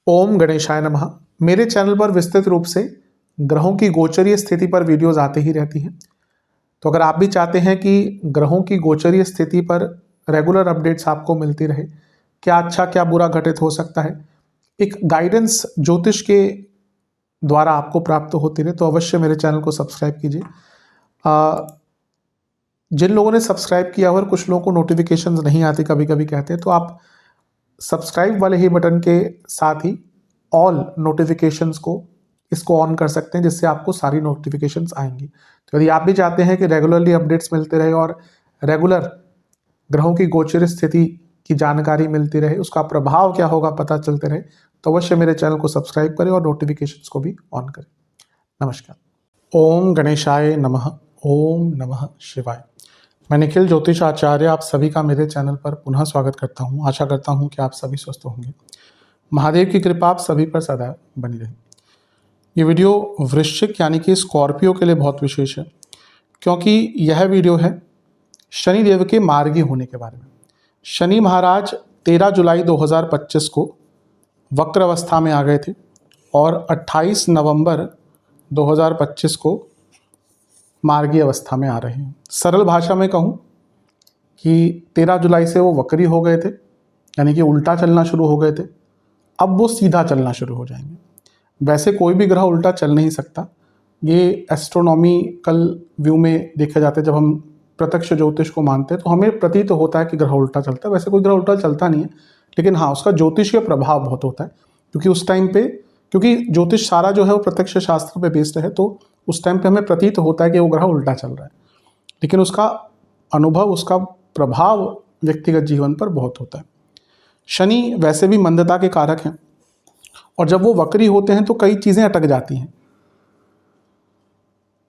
ओम गणेशाय नमः। मेरे चैनल पर विस्तृत रूप से ग्रहों की गोचरीय स्थिति पर वीडियोस आते ही रहती हैं। तो अगर आप भी चाहते हैं कि ग्रहों की गोचरीय स्थिति पर रेगुलर अपडेट्स आपको मिलती रहे, क्या अच्छा क्या बुरा घटित हो सकता है, एक गाइडेंस ज्योतिष के द्वारा आपको प्राप्त होती रहे, तो अवश्य मेरे चैनल को सब्सक्राइब कीजिए। जिन लोगों ने सब्सक्राइब किया और कुछ लोगों को नोटिफिकेशंस नहीं आती कभी कभी कहते हैं, तो आप सब्सक्राइब वाले ही बटन के साथ ही ऑल नोटिफिकेशंस को इसको ऑन कर सकते हैं, जिससे आपको सारी नोटिफिकेशंस आएंगी। तो यदि आप भी चाहते हैं कि रेगुलरली अपडेट्स मिलते रहे और रेगुलर ग्रहों की गोचर स्थिति की जानकारी मिलती रहे, उसका प्रभाव क्या होगा पता चलते रहे, तो अवश्य मेरे चैनल को सब्सक्राइब करें और नोटिफिकेशंस को भी ऑन करें। नमस्कार। ओम गणेशाय नमः। ओम नमः शिवाय। मैं निखिल ज्योतिष आचार्य आप सभी का मेरे चैनल पर पुनः स्वागत करता हूं। आशा करता हूं कि आप सभी स्वस्थ होंगे। महादेव की कृपा आप सभी पर सदैव बनी रहे। ये वीडियो वृश्चिक यानी कि स्कॉर्पियो के लिए बहुत विशेष है, क्योंकि यह वीडियो है शनि देव के मार्गी होने के बारे में। शनि महाराज 13 जुलाई 2025 को वक्र अवस्था में आ गए थे और 28 नवंबर 2025 को मार्गी अवस्था में आ रहे हैं। सरल भाषा में कहूँ कि 13 जुलाई से वो वक्री हो गए थे, यानी कि उल्टा चलना शुरू हो गए थे। अब वो सीधा चलना शुरू हो जाएंगे। वैसे कोई भी ग्रह उल्टा चल नहीं सकता, ये एस्ट्रोनॉमिकल व्यू में देखा जाता है। जब हम प्रत्यक्ष ज्योतिष को मानते हैं तो हमें प्रतीत होता है कि ग्रह उल्टा चलता है। वैसे कोई ग्रह उल्टा चलता नहीं है, लेकिन हाँ, उसका ज्योतिषीय प्रभाव बहुत होता है, क्योंकि उस टाइम पे, क्योंकि ज्योतिष सारा जो है वो प्रत्यक्ष शास्त्र पे बेस्ड है, तो उस टाइम पे हमें प्रतीत होता है कि वो ग्रह उल्टा चल रहा है, लेकिन उसका अनुभव, उसका प्रभाव व्यक्तिगत जीवन पर बहुत होता है। शनि वैसे भी मंदता के कारक हैं, और जब वो वक्री होते हैं तो कई चीज़ें अटक जाती हैं।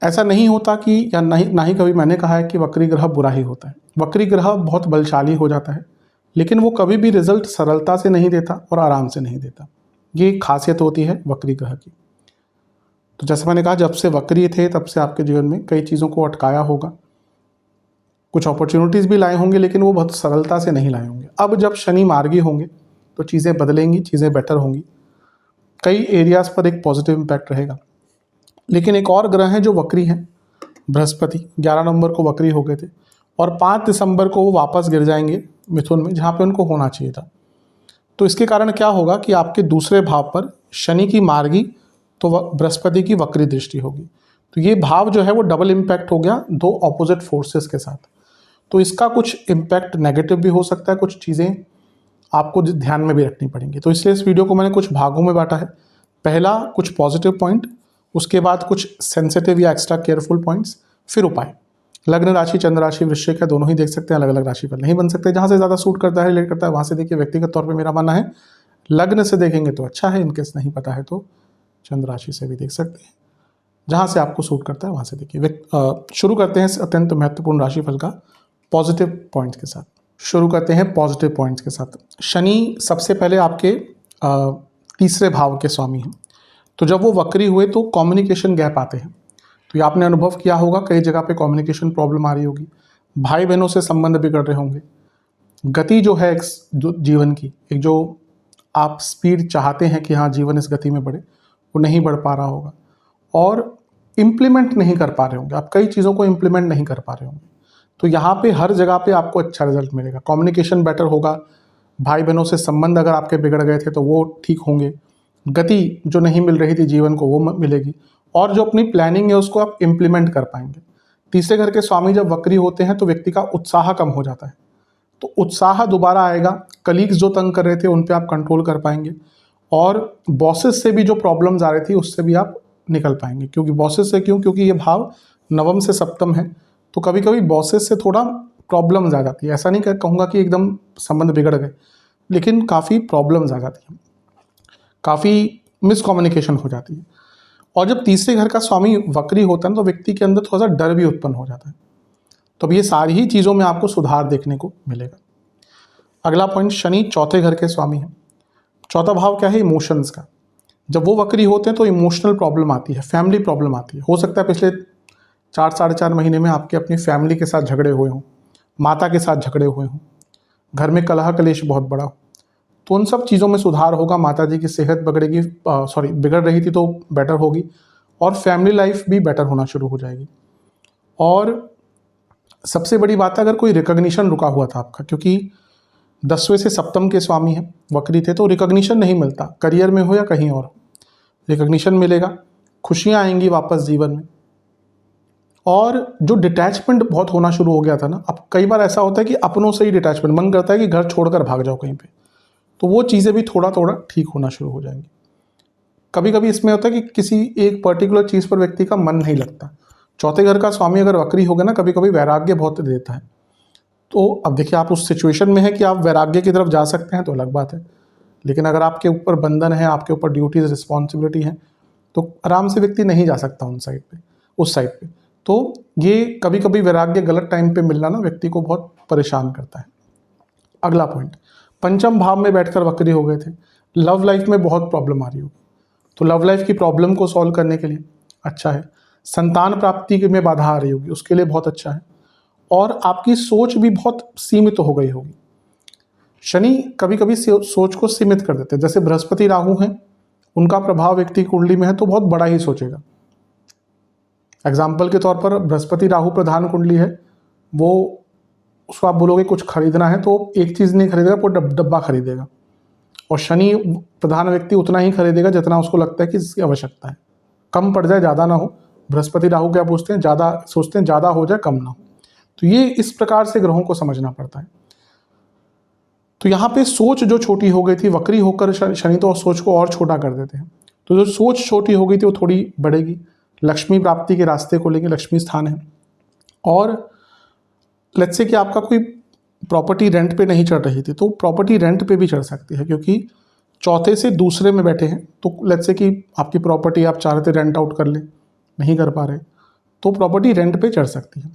ऐसा नहीं होता कि, या ना ही कभी मैंने कहा है कि वक्री ग्रह बुरा ही होता है। वक्री ग्रह बहुत बलशाली हो जाता है, लेकिन वो कभी भी रिजल्ट सरलता से नहीं देता और आराम से नहीं देता। ये एक खासियत होती है वक्री ग्रह की। तो जैसे मैंने कहा, जब से वक्री थे तब से आपके जीवन में कई चीज़ों को अटकाया होगा, कुछ अपॉर्चुनिटीज़ भी लाए होंगे, लेकिन वो बहुत सरलता से नहीं लाए होंगे। अब जब शनि मार्गी होंगे तो चीज़ें बदलेंगी, चीज़ें बेटर होंगी, कई एरियाज़ पर एक पॉजिटिव इम्पैक्ट रहेगा। लेकिन एक और ग्रह हैं जो वक्री हैं, बृहस्पति 11 नवंबर को वक्री हो गए थे और 5 दिसंबर को वो वापस गिर जाएंगे मिथुन में, जहाँ पे उनको होना चाहिए था। तो इसके कारण क्या होगा कि आपके दूसरे भाव पर शनि की मार्गी तो बृहस्पति की वक्री दृष्टि होगी। तो ये भाव जो है वो डबल इम्पैक्ट हो गया दो ऑपोजिट फोर्सेस के साथ। तो इसका कुछ इम्पैक्ट नेगेटिव भी हो सकता है, कुछ चीज़ें आपको ध्यान में भी रखनी पड़ेंगी। तो इसलिए इस वीडियो को मैंने कुछ भागों में बांटा है। पहला कुछ पॉजिटिव पॉइंट, उसके बाद कुछ सेंसिटिव या एक्स्ट्रा केयरफुल पॉइंट्स, फिर उपाय। लग्न राशि, चंद्र राशि, वृश्चिक है, दोनों ही देख सकते हैं, अलग अलग राशि पर नहीं बन सकते। जहाँ से ज़्यादा सूट करता है, रिलेट करता है, वहाँ से देखिए। व्यक्तिगत तौर पर मेरा मानना है लग्न से देखेंगे तो अच्छा है, इनकेस नहीं पता है तो चंद्र राशि से भी देख सकते हैं। जहाँ से आपको सूट करता है वहाँ से देखिए। शुरू करते हैं अत्यंत महत्वपूर्ण राशिफल का पॉजिटिव पॉइंट्स के साथ। शुरू करते हैं पॉजिटिव पॉइंट्स के साथ। शनि सबसे पहले आपके तीसरे भाव के स्वामी हैं, तो जब वो वक्री हुए तो कम्युनिकेशन गैप आते हैं। तो ये आपने अनुभव किया होगा, कई जगह पे कम्युनिकेशन प्रॉब्लम आ रही होगी, भाई बहनों से संबंध बिगड़ रहे होंगे। गति जो है जो जीवन की, एक जो आप स्पीड चाहते हैं कि हाँ जीवन इस गति में बढ़े, वो नहीं बढ़ पा रहा होगा, और इम्प्लीमेंट नहीं कर पा रहे होंगे, आप कई चीज़ों को इम्प्लीमेंट नहीं कर पा रहे होंगे। तो यहाँ पे हर जगह पे आपको अच्छा रिजल्ट मिलेगा। कम्युनिकेशन बेटर होगा, भाई बहनों से संबंध अगर आपके बिगड़ गए थे तो वो ठीक होंगे, गति जो नहीं मिल रही थी जीवन को वो मिलेगी, और जो अपनी प्लानिंग है उसको आप इम्प्लीमेंट कर पाएंगे। तीसरे घर के स्वामी जब वक्री होते हैं तो व्यक्ति का उत्साह कम हो जाता है, तो उत्साह दोबारा आएगा। कलीग्स जो तंग कर रहे थे उन पे आप कंट्रोल कर पाएंगे, और बॉसेस से भी जो प्रॉब्लम्स आ रही थी उससे भी आप निकल पाएंगे। क्योंकि बॉसेस से क्यों? क्योंकि ये भाव नवम से सप्तम है, तो कभी कभी बॉसेस से थोड़ा प्रॉब्लम्स आ जाती है। ऐसा नहीं कहूँगा कि एकदम संबंध बिगड़ गए, लेकिन काफ़ी प्रॉब्लम्स आ जाती हैं, काफ़ी मिसकम्युनिकेशन हो जाती है। और जब तीसरे घर का स्वामी वक्री होता है तो व्यक्ति के अंदर थोड़ा सा डर भी उत्पन्न हो जाता है। तो अब ये सारी ही चीज़ों में आपको सुधार देखने को मिलेगा। अगला पॉइंट, शनि चौथे घर के स्वामी हैं। चौथा भाव क्या है? इमोशंस का। जब वो वक्री होते हैं तो इमोशनल प्रॉब्लम आती है, फैमिली प्रॉब्लम आती है। हो सकता है पिछले 4 साढ़े 4 महीने में आपके अपनी फैमिली के साथ झगड़े हुए हों, माता के साथ झगड़े हुए हों, घर में कलह कलेश बहुत बड़ा हो, तो उन सब चीज़ों में सुधार होगा। माता जी की सेहत बिगड़ेगी, बिगड़ रही थी तो बेटर होगी, और फैमिली लाइफ भी बेटर होना शुरू हो जाएगी। और सबसे बड़ी बात है, अगर कोई रिकॉग्निशन रुका हुआ था आपका, क्योंकि 10वें से सप्तम के स्वामी हैं, वक्री थे, तो रिकॉग्निशन नहीं मिलता, करियर में हो या कहीं और, रिकॉग्निशन मिलेगा, खुशियाँ आएंगी वापस जीवन में। और जो डिटैचमेंट बहुत होना शुरू हो गया था ना, अब कई बार ऐसा होता है कि अपनों से ही डिटैचमेंट, मन करता है कि घर छोड़कर भाग जाओ कहीं पे, तो वो चीज़ें भी थोड़ा थोड़ा ठीक होना शुरू हो जाएंगी। कभी कभी इसमें होता है कि किसी एक पर्टिकुलर चीज़ पर व्यक्ति का मन नहीं लगता। चौथे घर का स्वामी अगर वक्री हो गया ना, कभी कभी वैराग्य बहुत देता है। तो अब देखिए, आप उस सिचुएशन में है कि आप वैराग्य की तरफ जा सकते हैं तो अलग बात है, लेकिन अगर आपके ऊपर बंधन है, आपके ऊपर ड्यूटीज रिस्पॉन्सिबिलिटी है, तो आराम से व्यक्ति नहीं जा सकता उस साइड पे। तो ये कभी कभी वैराग्य गलत टाइम पे मिलना ना व्यक्ति को बहुत परेशान करता है। अगला पॉइंट, पंचम भाव में बैठकर वक्री हो गए थे, लव लाइफ में बहुत प्रॉब्लम आ रही होगी, तो लव लाइफ की प्रॉब्लम को सॉल्व करने के लिए अच्छा है। संतान प्राप्ति में बाधा आ रही होगी, उसके लिए बहुत अच्छा है। और आपकी सोच भी बहुत सीमित हो गई होगी। शनि कभी कभी सोच को सीमित कर देते हैं, जैसे बृहस्पति राहु हैं, उनका प्रभाव व्यक्ति की कुंडली में है तो बहुत बड़ा ही सोचेगा। एग्जाम्पल के तौर पर बृहस्पति राहु प्रधान कुंडली है, वो उसको आप बोलोगे कुछ खरीदना है तो एक चीज़ नहीं खरीदेगा, पूरा डब्बा खरीदेगा। और शनि प्रधान व्यक्ति उतना ही खरीदेगा जितना उसको लगता है कि इसकी आवश्यकता है, कम पड़ जाए ज़्यादा ना हो। बृहस्पति राहु क्या पूछते हैं, ज़्यादा सोचते हैं, ज़्यादा हो जाए कम ना हो। तो ये इस प्रकार से ग्रहों को समझना पड़ता है। तो यहाँ पे सोच जो छोटी हो गई थी, वक्री होकर शनि तो सोच को और छोटा कर देते हैं, तो जो सोच छोटी हो गई थी वो थोड़ी बढ़ेगी। लक्ष्मी प्राप्ति के रास्ते को लेकर, लक्ष्मी स्थान है। और लेट्स से कि आपका कोई प्रॉपर्टी रेंट पे नहीं चढ़ रही थी, तो प्रॉपर्टी रेंट पे भी चढ़ सकती है, क्योंकि चौथे से दूसरे में बैठे हैं। तो लेट्स से कि आपकी प्रॉपर्टी आप चाह रहे थे रेंट आउट कर ले, नहीं कर पा रहे, तो प्रॉपर्टी रेंट पे चढ़ सकती है।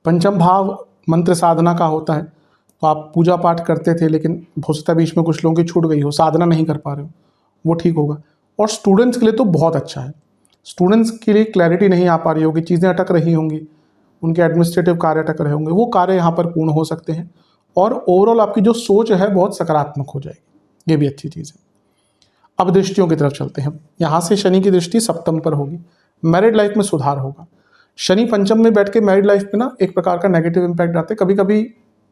पंचम भाव मंत्र साधना का होता है, तो आप पूजा पाठ करते थे लेकिन हो सकता है बीच में कुछ लोगों की छूट गई हो, साधना नहीं कर पा रहे हो, वो ठीक होगा। और स्टूडेंट्स के लिए तो बहुत अच्छा है। स्टूडेंट्स के लिए क्लैरिटी नहीं आ पा रही होगी, चीज़ें अटक रही होंगी, उनके एडमिनिस्ट्रेटिव कार्य अटक रहे होंगे, वो कार्य यहाँ पर पूर्ण हो सकते हैं। और ओवरऑल आपकी जो सोच है बहुत सकारात्मक हो जाएगी, ये भी अच्छी चीज़ है। अब दृष्टियों की तरफ चलते हैं। यहाँ से शनि की दृष्टि सप्तम पर होगी, मैरिड लाइफ में सुधार होगा। शनि पंचम में बैठ के मैरिड लाइफ में ना एक प्रकार का नेगेटिव इंपैक्ट आते हैं। कभी कभी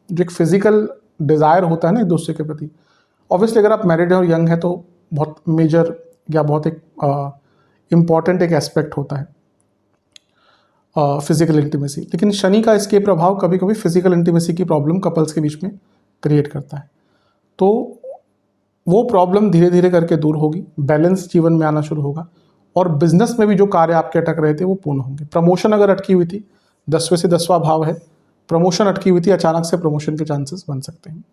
जो एक फिजिकल डिज़ायर होता है ना एक दूसरे के प्रति, ऑब्वियसली अगर आप मैरिड हैं और यंग है तो बहुत मेजर या बहुत एक इम्पॉर्टेंट एक एस्पेक्ट होता है फिजिकल इंटीमेसी। लेकिन शनि का इसके प्रभाव कभी कभी फिजिकल इंटीमेसी की प्रॉब्लम कपल्स के बीच में क्रिएट करता है, तो वो प्रॉब्लम धीरे धीरे करके दूर होगी, बैलेंस जीवन में आना शुरू होगा। और बिजनेस में भी जो कार्य आपके अटक रहे थे वो पूर्ण होंगे। प्रमोशन अगर अटकी हुई थी, 10वें से 10वां भाव है, प्रमोशन अटकी हुई थी, अचानक से प्रमोशन के चांसेस बन सकते हैं।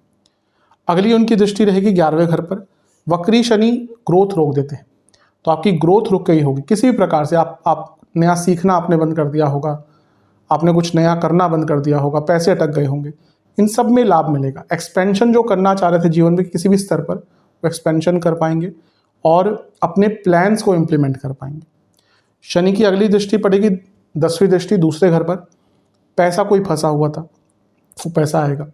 अगली उनकी दृष्टि रहेगी 11वें घर पर। वक्री शनि ग्रोथ रोक देते हैं, तो आपकी ग्रोथ रुक गई होगी किसी भी प्रकार से। आप नया सीखना आपने बंद कर दिया होगा, आपने कुछ नया करना बंद कर दिया होगा, पैसे अटक गए होंगे, इन सब में लाभ मिलेगा। एक्सपेंशन जो करना चाह रहे थे जीवन में किसी भी स्तर पर, वो एक्सपेंशन कर पाएंगे और अपने प्लान्स को इम्प्लीमेंट कर पाएंगे। शनि की अगली दृष्टि पड़ेगी 10वीं दृष्टि दूसरे घर पर। पैसा कोई फंसा हुआ था, वो पैसा आएगा।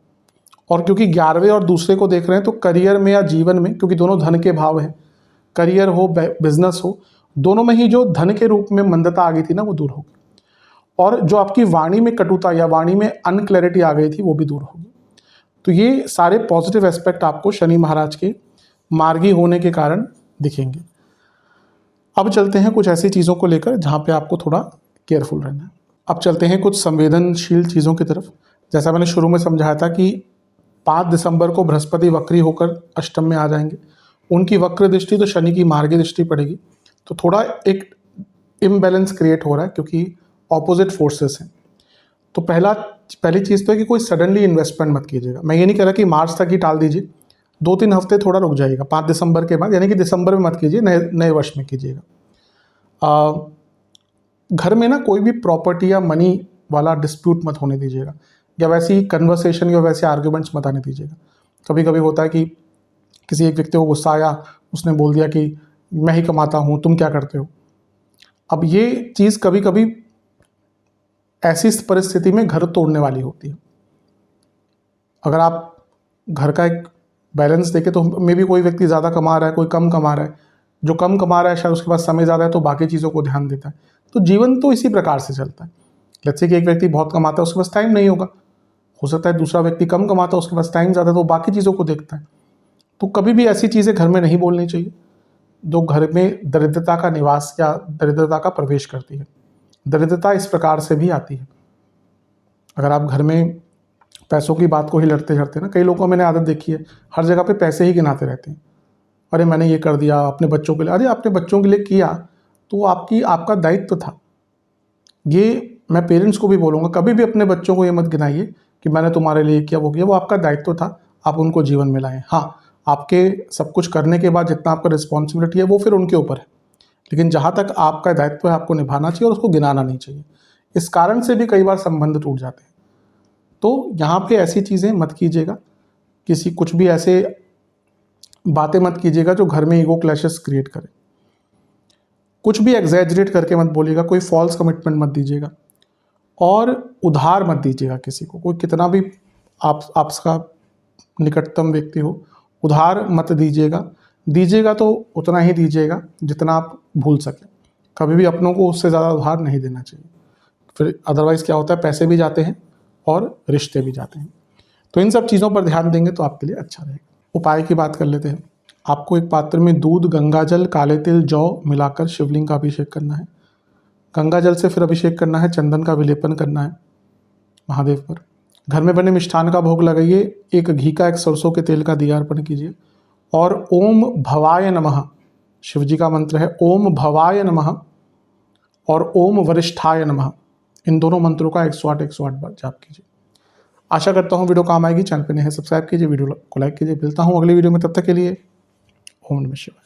और क्योंकि 11वें और दूसरे को देख रहे हैं, तो करियर में या जीवन में, क्योंकि दोनों धन के भाव हैं, करियर हो बिजनेस हो, दोनों में ही जो धन के रूप में मंदता आ गई थी ना, वो दूर होगी। और जो आपकी वाणी में कटुता या वाणी में अनक्लैरिटी आ गई थी, वो भी दूर होगी। तो ये सारे पॉजिटिव एस्पेक्ट आपको शनि महाराज के मार्गी होने के कारण दिखेंगे। अब चलते हैं कुछ ऐसी चीज़ों को लेकर जहाँ पे आपको थोड़ा केयरफुल रहना है। अब चलते हैं कुछ संवेदनशील चीज़ों की तरफ। जैसा मैंने शुरू में समझाया था कि 5 दिसंबर को बृहस्पति वक्री होकर अष्टम में आ जाएंगे, उनकी वक्र दृष्टि तो शनि की मार्गी दृष्टि पड़ेगी, तो थोड़ा एक इम्बैलेंस क्रिएट हो रहा है क्योंकि ऑपोजिट फोर्सेस हैं। तो पहली चीज़ तो है कि कोई सडनली इन्वेस्टमेंट मत कीजिएगा। मैं ये नहीं कह रहा कि मार्च तक ही टाल दीजिए, 2-3 हफ्ते थोड़ा रुक जाइएगा, 5 दिसंबर के बाद, यानी कि दिसंबर में मत कीजिए, नए वर्ष में कीजिएगा। घर में ना कोई भी प्रॉपर्टी या मनी वाला डिस्प्यूट मत होने दीजिएगा, या वैसी कन्वर्सेशन या वैसे आर्ग्यूमेंट्स मत आने दीजिएगा। कभी कभी होता है कि किसी एक व्यक्ति को गुस्सा आया, उसने बोल दिया कि मैं ही कमाता हूँ, तुम क्या करते हो। अब ये चीज़ कभी कभी ऐसी परिस्थिति में घर तोड़ने वाली होती है। अगर आप घर का एक बैलेंस देखें तो मे भी कोई व्यक्ति ज़्यादा कमा रहा है, कोई कम कमा रहा है। जो कम कमा रहा है शायद उसके पास समय ज़्यादा है तो बाकी चीज़ों को ध्यान देता है। तो जीवन तो इसी प्रकार से चलता है। लेट्स से कि एक व्यक्ति बहुत कमाता है, उसके पास टाइम नहीं होगा। हो सकता है दूसरा व्यक्ति कम कमाता है, उसके पास टाइम ज़्यादा है, तो बाकी चीज़ों को देखता है। तो कभी भी ऐसी चीज़ें घर में नहीं बोलनी चाहिए जो घर में दरिद्रता का निवास या दरिद्रता का प्रवेश करती है। दरिद्रता इस प्रकार से भी आती है। अगर आप घर में पैसों की बात को ही लड़ते झड़ते ना, कई लोगों को मैंने आदत देखी है, हर जगह पे पैसे ही गिनाते रहते हैं। अरे मैंने ये कर दिया अपने बच्चों के लिए। अरे अपने बच्चों के लिए किया तो आपका दायित्व था। ये मैं पेरेंट्स को भी बोलूँगा, कभी भी अपने बच्चों को ये मत गिनाइए कि मैंने तुम्हारे लिए किया वो किया। वो आपका दायित्व था, आप उनको जीवन में लाएं। हाँ, आपके सब कुछ करने के बाद जितना आपका रिस्पॉन्सिबिलिटी है वो फिर उनके ऊपर है, लेकिन जहाँ तक आपका दायित्व है आपको निभाना चाहिए और उसको गिनाना नहीं चाहिए। इस कारण से भी कई बार संबंध टूट जाते हैं। तो यहाँ पे ऐसी चीज़ें मत कीजिएगा, कुछ भी ऐसे बातें मत कीजिएगा जो घर में ईगो क्लैशेस क्रिएट करे। कुछ भी एग्जैजरेट करके मत बोलिएगा, कोई फॉल्स कमिटमेंट मत दीजिएगा और उधार मत दीजिएगा किसी को। कोई कितना भी आपका निकटतम व्यक्ति हो, उधार मत दीजिएगा। दीजिएगा तो उतना ही दीजिएगा जितना आप भूल सकें। कभी भी अपनों को उससे ज़्यादा उधार नहीं देना चाहिए, फिर अदरवाइज़ क्या होता है, पैसे भी जाते हैं और रिश्ते भी जाते हैं। तो इन सब चीज़ों पर ध्यान देंगे तो आपके लिए अच्छा रहेगा। उपाय की बात कर लेते हैं। आपको एक पात्र में दूध, गंगाजल, काले तिल, जौ मिलाकर शिवलिंग का अभिषेक करना है। गंगाजल से फिर अभिषेक करना है, चंदन का विलेपन करना है महादेव पर। घर में बने मिष्ठान का भोग लगाइए, एक घी का, एक सरसों के तेल का दिया अर्पण कीजिए और ओम भवाय नमः, शिव जी का मंत्र है ओम भवाय नमः और ओम वरिष्ठाय नमः, इन दोनों मंत्रों का 108 बार जाप कीजिए। आशा करता हूँ वीडियो काम आएगी। चैनल पर नए हैं सब्सक्राइब कीजिए, वीडियो को लाइक कीजिए। मिलता हूँ अगली वीडियो में, तब तक के लिए ओम नमः शिवाय।